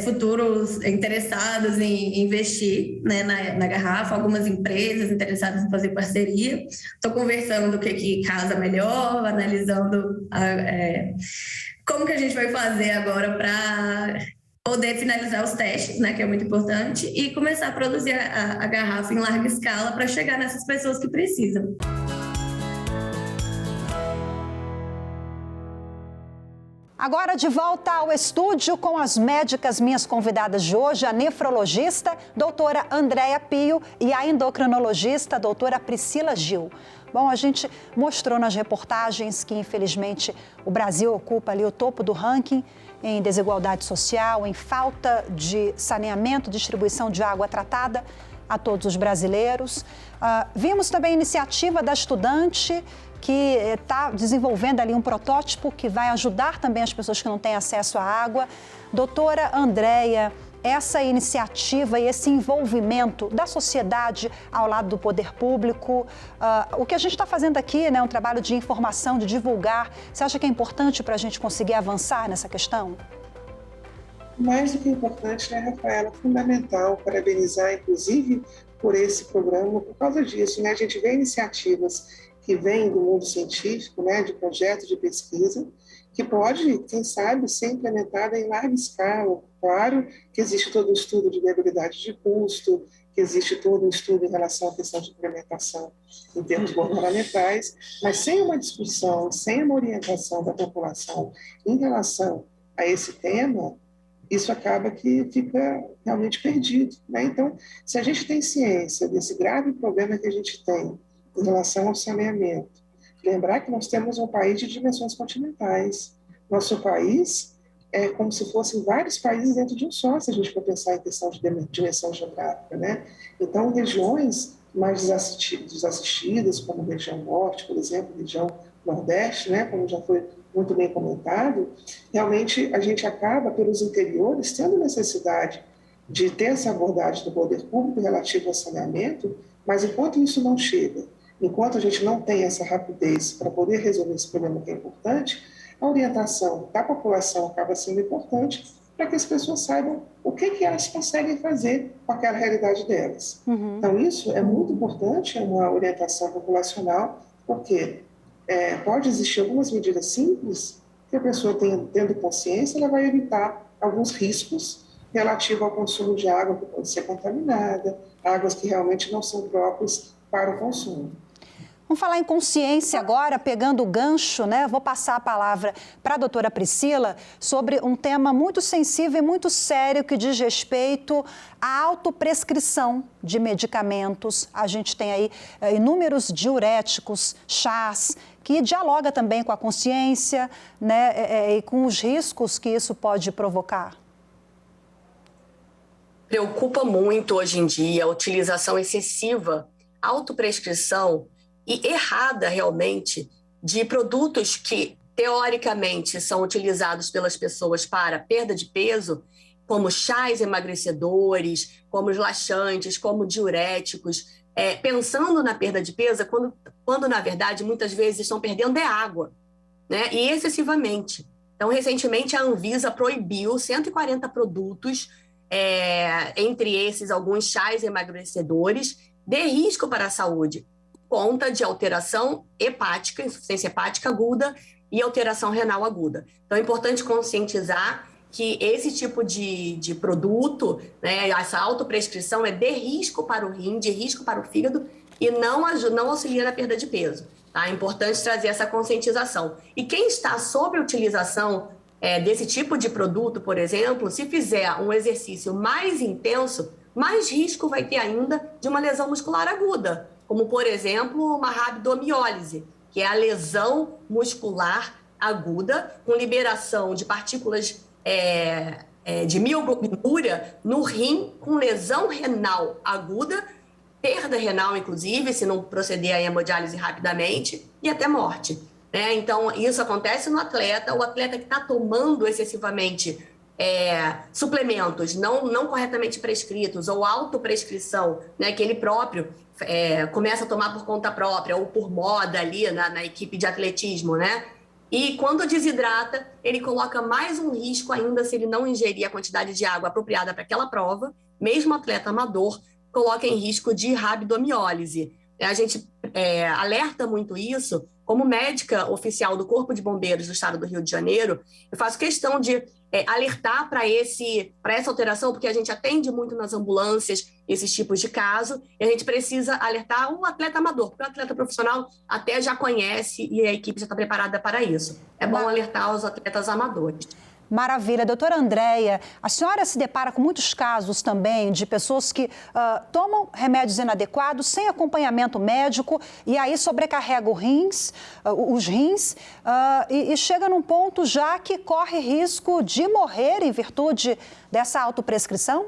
futuros interessados em investir, né, na garrafa, algumas empresas interessadas em fazer parceria. Estou conversando do que casa melhor, analisando como que a gente vai fazer agora para poder finalizar os testes, né, que é muito importante, e começar a produzir a garrafa em larga escala para chegar nessas pessoas que precisam. Agora de volta ao estúdio com as médicas minhas convidadas de hoje, a nefrologista, doutora Andréia Pio, e a endocrinologista, doutora Priscila Gil. Bom, a gente mostrou nas reportagens que, infelizmente, o Brasil ocupa ali o topo do ranking em desigualdade social, em falta de saneamento, distribuição de água tratada a todos os brasileiros. Vimos também a iniciativa da estudante que está desenvolvendo ali um protótipo que vai ajudar também as pessoas que não têm acesso à água. Doutora Andréia, essa iniciativa e esse envolvimento da sociedade ao lado do poder público, o que a gente está fazendo aqui, né, um trabalho de informação, de divulgar, você acha que é importante para a gente conseguir avançar nessa questão? Mais do que importante, né, Rafaela? Fundamental, parabenizar, inclusive, por esse programa, por causa disso, né? A gente vê iniciativas que vêm do mundo científico, né, de projetos de pesquisa, que pode, quem sabe, ser implementada em larga escala. Claro que existe todo um estudo de viabilidade de custo, que existe todo um estudo em relação à questão de implementação em termos governamentais, mas sem uma discussão, sem uma orientação da população em relação a esse tema, isso acaba que fica realmente perdido, né? Então, se a gente tem ciência desse grave problema que a gente tem em relação ao saneamento, lembrar que nós temos um país de dimensões continentais. Nosso país é como se fossem vários países dentro de um só, se a gente for pensar em questão de dimensão geográfica, né? Então, regiões mais desassistidas, como região norte, por exemplo, região nordeste, né? Como já foi muito bem comentado, realmente a gente acaba, pelos interiores, tendo necessidade de ter essa abordagem do poder público relativa ao saneamento, mas enquanto isso não chega, enquanto a gente não tem essa rapidez para poder resolver esse problema que é importante, a orientação da população acaba sendo importante para que as pessoas saibam o que elas conseguem fazer com aquela realidade delas. Então, isso é muito importante, é uma orientação populacional, porque pode existir algumas medidas simples que a pessoa tendo consciência, ela vai evitar alguns riscos relativos ao consumo de água que pode ser contaminada, águas que realmente não são próprias para o consumo. Vamos falar em consciência agora, pegando o gancho, né? Vou passar a palavra para a doutora Priscila sobre um tema muito sensível e muito sério que diz respeito à autoprescrição de medicamentos. A gente tem aí inúmeros diuréticos, chás, que dialoga também com a consciência, né? E com os riscos que isso pode provocar. Preocupa muito hoje em dia a utilização excessiva, autoprescrição e errada realmente de produtos que teoricamente são utilizados pelas pessoas para perda de peso, como chás emagrecedores, como os laxantes, como diuréticos, pensando na perda de peso, quando na verdade muitas vezes estão perdendo água, né? E excessivamente. Então, recentemente a Anvisa proibiu 140 produtos, entre esses alguns chás emagrecedores, de risco para a saúde, conta de alteração hepática, insuficiência hepática aguda e alteração renal aguda. Então, é importante conscientizar que esse tipo de produto, né, essa autoprescrição é de risco para o rim, de risco para o fígado e não auxilia na perda de peso. Tá? É importante trazer essa conscientização. E quem está sob a utilização desse tipo de produto, por exemplo, se fizer um exercício mais intenso, mais risco vai ter ainda de uma lesão muscular aguda, como, por exemplo, uma rabdomiólise, que é a lesão muscular aguda com liberação de partículas de mioglobinúria no rim, com lesão renal aguda, perda renal, inclusive, se não proceder à hemodiálise rapidamente, e até morte. Né? Então, isso acontece no atleta, o atleta que está tomando excessivamente suplementos não corretamente prescritos ou autoprescrição, né, que ele próprio começa a tomar por conta própria ou por moda ali na equipe de atletismo, né? E quando desidrata, ele coloca mais um risco ainda se ele não ingerir a quantidade de água apropriada para aquela prova, mesmo atleta amador, coloca em risco de rabdomiólise. A gente alerta muito isso. Como médica oficial do Corpo de Bombeiros do Estado do Rio de Janeiro, eu faço questão de alertar para essa alteração, porque a gente atende muito nas ambulâncias esses tipos de caso, e a gente precisa alertar o atleta amador, porque o atleta profissional até já conhece e a equipe já está preparada para isso. É bom alertar os atletas amadores. Maravilha. Doutora Andréia, a senhora se depara com muitos casos também de pessoas que tomam remédios inadequados, sem acompanhamento médico, e aí sobrecarrega os rins, e chega num ponto já que corre risco de morrer em virtude dessa autoprescrição?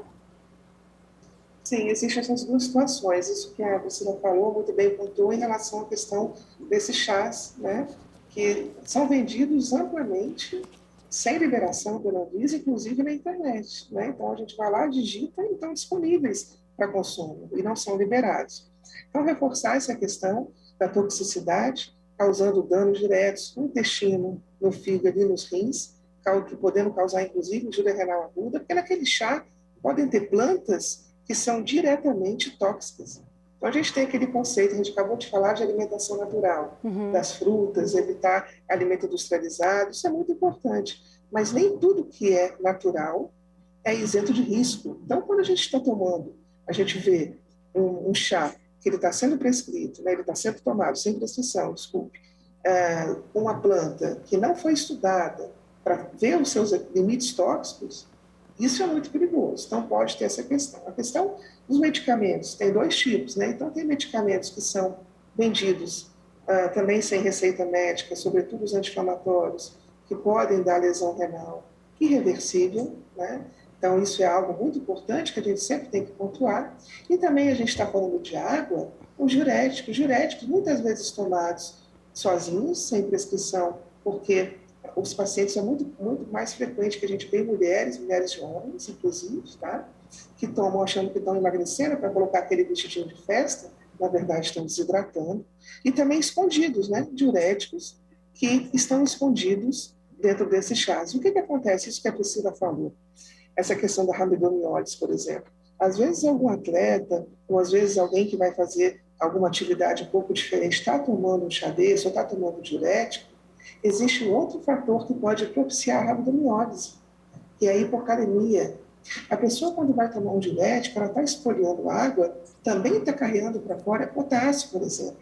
Sim, existem essas duas situações. Isso que a Priscila falou, muito bem pontuou em relação à questão desses chás, né, que são vendidos amplamente, sem liberação pela Anvisa, inclusive na internet, né? Então, a gente vai lá, digita e estão disponíveis para consumo e não são liberados. Então, reforçar essa questão da toxicidade, causando danos diretos no intestino, no fígado e nos rins, podendo causar, inclusive, injúria renal aguda, porque naquele chá podem ter plantas que são diretamente tóxicas. Então, a gente tem aquele conceito, a gente acabou de falar de alimentação natural, das frutas, evitar alimento industrializado, isso é muito importante. Mas nem tudo que é natural é isento de risco. Então, quando a gente está tomando, a gente vê um chá que ele está sendo prescrito, né, ele está sendo tomado sem prescrição, desculpe, uma planta que não foi estudada para ver os seus limites tóxicos, isso é muito perigoso. Então, pode ter essa questão. A questão dos medicamentos, tem dois tipos, né? Então, tem medicamentos que são vendidos também sem receita médica, sobretudo os anti-inflamatórios, que podem dar lesão renal irreversível, né? Então, isso é algo muito importante que a gente sempre tem que pontuar. E também a gente está falando de água, os diuréticos muitas vezes tomados sozinhos, sem prescrição, porque os pacientes é muito mais frequente que a gente vê mulheres jovens, inclusive, tá? Que tomam achando que estão emagrecendo para colocar aquele vestidinho de festa, na verdade estão desidratando. E também escondidos, né? Diuréticos que estão escondidos dentro desses chás. O que acontece? Isso que a Priscila falou. Essa questão da rabdomiólise, por exemplo. Às vezes algum atleta, ou às vezes alguém que vai fazer alguma atividade um pouco diferente, está tomando um chá desse, ou está tomando um diurético, existe um outro fator que pode propiciar a rabdomiólise, que é a hipocalemia. A pessoa, quando vai tomar um diurético, ela está esfoliando água, também está carregando para fora potássio, por exemplo.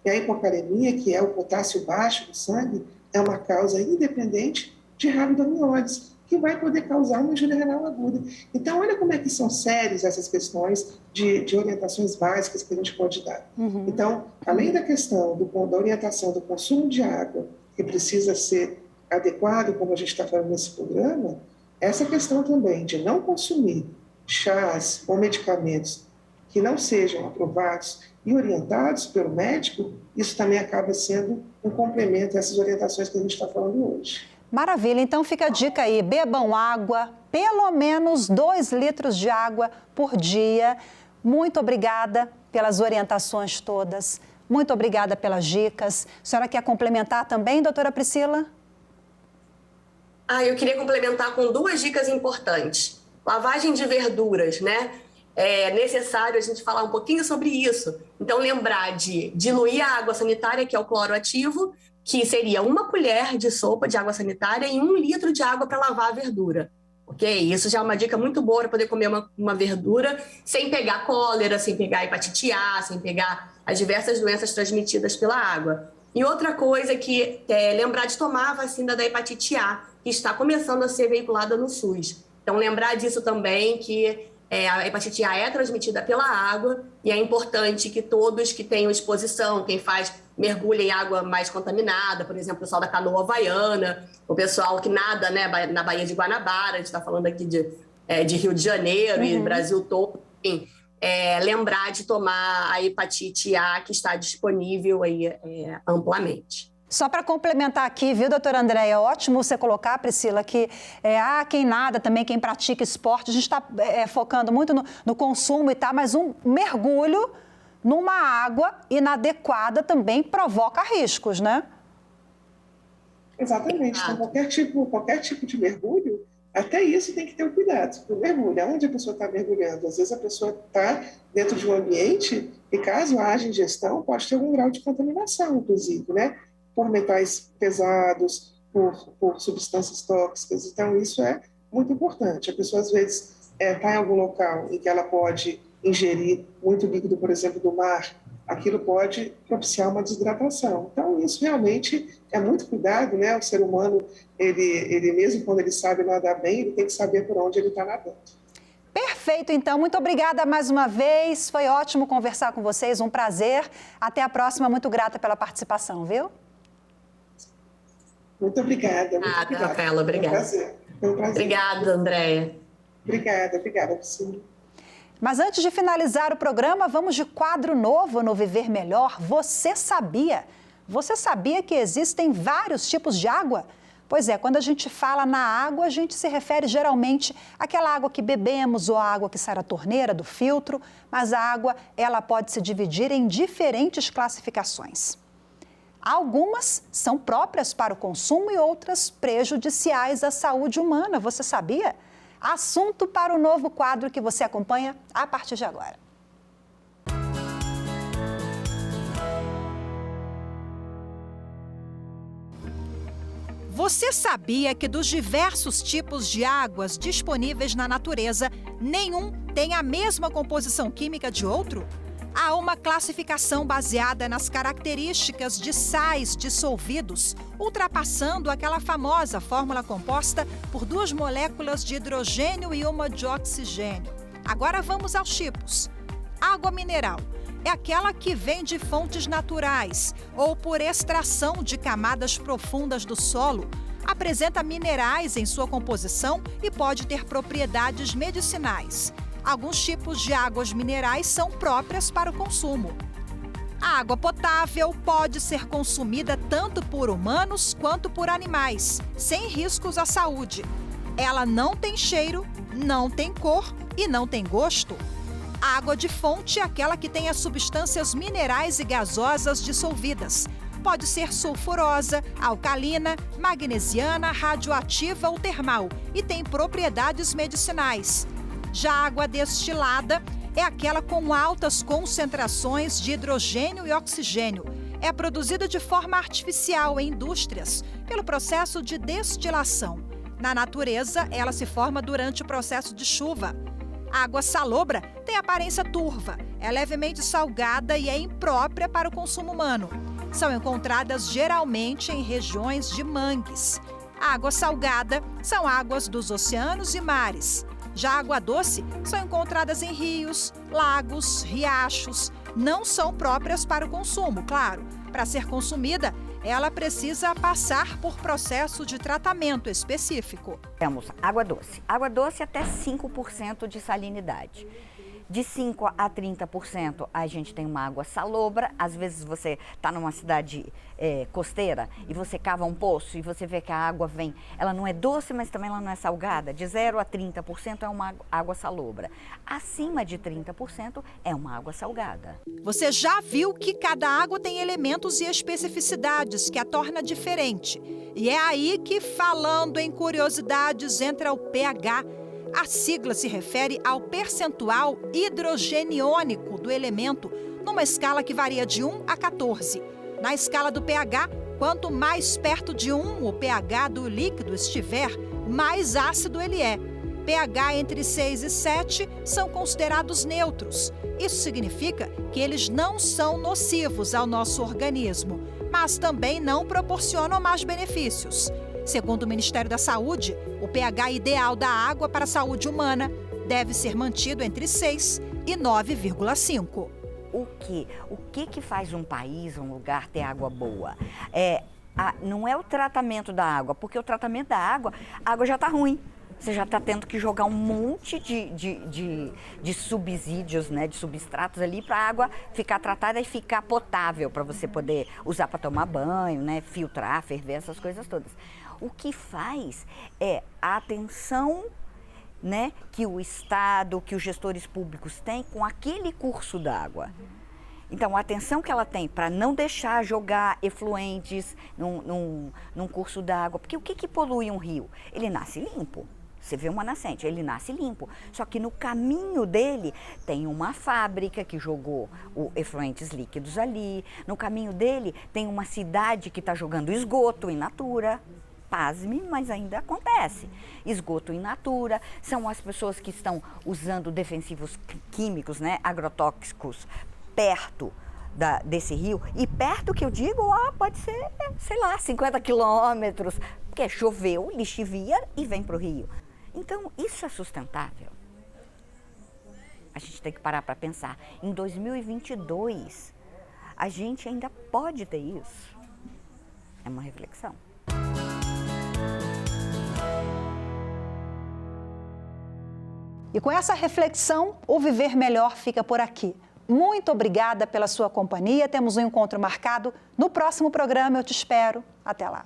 E a hipocalemia, que é o potássio baixo do sangue, é uma causa independente de rabdomiólise, que vai poder causar uma injúria renal aguda. Então, olha como é que são sérias essas questões de orientações básicas que a gente pode dar. Então, além da questão da orientação do consumo de água, que precisa ser adequado, como a gente está falando nesse programa, essa questão também de não consumir chás ou medicamentos que não sejam aprovados e orientados pelo médico, isso também acaba sendo um complemento a essas orientações que a gente está falando hoje. Maravilha, então fica a dica aí, bebam água, pelo menos 2 litros de água por dia. Muito obrigada pelas orientações todas, muito obrigada pelas dicas. A senhora quer complementar também, doutora Priscila? Eu queria complementar com 2 dicas importantes. Lavagem de verduras, né? É necessário a gente falar um pouquinho sobre isso. Então, lembrar de diluir a água sanitária, que é o cloro ativo, que seria 1 colher de sopa de água sanitária em 1 litro de água para lavar a verdura. Ok? Isso já é uma dica muito boa para poder comer uma verdura sem pegar cólera, sem pegar hepatite A, sem pegar as diversas doenças transmitidas pela água. E outra coisa que lembrar de tomar a vacina da hepatite A, que está começando a ser veiculada no SUS. Então, lembrar disso também, que a hepatite A é transmitida pela água e é importante que todos que tenham exposição, quem faz mergulho em água mais contaminada, por exemplo, o pessoal da canoa havaiana, o pessoal que nada, né, na Baía de Guanabara, a gente está falando aqui de Rio de Janeiro e Brasil todo, enfim, lembrar de tomar a hepatite A que está disponível aí, amplamente. Só para complementar aqui, viu, doutora Andréia? Ótimo você colocar, Priscila, que quem nada também, quem pratica esporte, a gente está focando muito no consumo e tal, mas um mergulho numa água inadequada também provoca riscos, né? Exatamente. Então, qualquer tipo de mergulho, até isso tem que ter o cuidado. O mergulho, onde a pessoa está mergulhando? Às vezes a pessoa está dentro de um ambiente e, caso haja ingestão, pode ter algum grau de contaminação, inclusive, né? Por metais pesados, por substâncias tóxicas. Então, isso é muito importante. A pessoa, às vezes, está em algum local em que ela pode ingerir muito líquido, por exemplo, do mar, aquilo pode propiciar uma desidratação. Então, isso realmente é muito cuidado, né? O ser humano, ele mesmo quando ele sabe nadar bem, ele tem que saber por onde ele está nadando. Perfeito, então. Muito obrigada mais uma vez. Foi ótimo conversar com vocês, um prazer. Até a próxima. Muito grata pela participação, viu? Muito obrigada. Muito obrigada, Rafaela. Obrigada. Foi um prazer. Obrigada, Andréia. Obrigada, Priscila. Mas antes de finalizar o programa, vamos de quadro novo no Viver Melhor. Você sabia? Você sabia que existem vários tipos de água? Pois é, quando a gente fala na água, a gente se refere geralmente àquela água que bebemos ou à água que sai da torneira, do filtro, mas a água, ela pode se dividir em diferentes classificações. Algumas são próprias para o consumo e outras prejudiciais à saúde humana, você sabia? Assunto para o novo quadro que você acompanha a partir de agora. Você sabia que dos diversos tipos de águas disponíveis na natureza, nenhum tem a mesma composição química de outro? Há uma classificação baseada nas características de sais dissolvidos, ultrapassando aquela famosa fórmula composta por 2 moléculas de hidrogênio e uma de oxigênio. Agora vamos aos tipos. Água mineral é aquela que vem de fontes naturais ou por extração de camadas profundas do solo. Apresenta minerais em sua composição e pode ter propriedades medicinais. Alguns tipos de águas minerais são próprias para o consumo. A água potável pode ser consumida tanto por humanos quanto por animais, sem riscos à saúde. Ela não tem cheiro, não tem cor e não tem gosto. A água de fonte é aquela que tem as substâncias minerais e gasosas dissolvidas. Pode ser sulfurosa, alcalina, magnesiana, radioativa ou termal e tem propriedades medicinais. Já a água destilada é aquela com altas concentrações de hidrogênio e oxigênio. É produzida de forma artificial em indústrias, pelo processo de destilação. Na natureza, ela se forma durante o processo de chuva. A água salobra tem aparência turva, é levemente salgada e é imprópria para o consumo humano. São encontradas geralmente em regiões de mangues. A água salgada são águas dos oceanos e mares. Já a água doce são encontradas em rios, lagos, riachos. Não são próprias para o consumo, claro. Para ser consumida, ela precisa passar por processo de tratamento específico. Temos água doce. Água doce até 5% de salinidade. De 5% a 30% a gente tem uma água salobra. Às vezes você está numa cidade costeira e você cava um poço e você vê que a água vem, ela não é doce, mas também ela não é salgada. De 0% a 30% é uma água salobra. Acima de 30% é uma água salgada. Você já viu que cada água tem elementos e especificidades que a torna diferente. E é aí que, falando em curiosidades, entra o pH. A sigla se refere ao percentual hidrogeniônico do elemento, numa escala que varia de 1 a 14. Na escala do pH, quanto mais perto de 1 o pH do líquido estiver, mais ácido ele é. pH entre 6 e 7 são considerados neutros. Isso significa que eles não são nocivos ao nosso organismo, mas também não proporcionam mais benefícios. Segundo o Ministério da Saúde, o pH ideal da água para a saúde humana deve ser mantido entre 6 e 9,5. O que faz um país, um lugar ter água boa? Não é o tratamento da água, porque o tratamento da água, a água já está ruim. Você já está tendo que jogar um monte de subsídios, né, de substratos ali para a água ficar tratada e ficar potável para você poder usar para tomar banho, né, filtrar, ferver, essas coisas todas. O que faz é a atenção, né, que o Estado, que os gestores públicos têm com aquele curso d'água. Então, a atenção que ela tem para não deixar jogar efluentes num curso d'água. Porque o que polui um rio? Ele nasce limpo. Você vê uma nascente, ele nasce limpo. Só que no caminho dele tem uma fábrica que jogou efluentes líquidos ali. No caminho dele tem uma cidade que está jogando esgoto in natura. pasme, mas ainda acontece. Esgoto in natura, são as pessoas que estão usando defensivos químicos, né, agrotóxicos, perto desse rio. E perto que eu digo, pode ser, sei lá, 50 quilômetros, porque choveu, lixivia e vem para o rio. Então, isso é sustentável? A gente tem que parar para pensar. Em 2022, a gente ainda pode ter isso. É uma reflexão. E com essa reflexão, o Viver Melhor fica por aqui. Muito obrigada pela sua companhia. Temos um encontro marcado no próximo programa. Eu te espero. Até lá.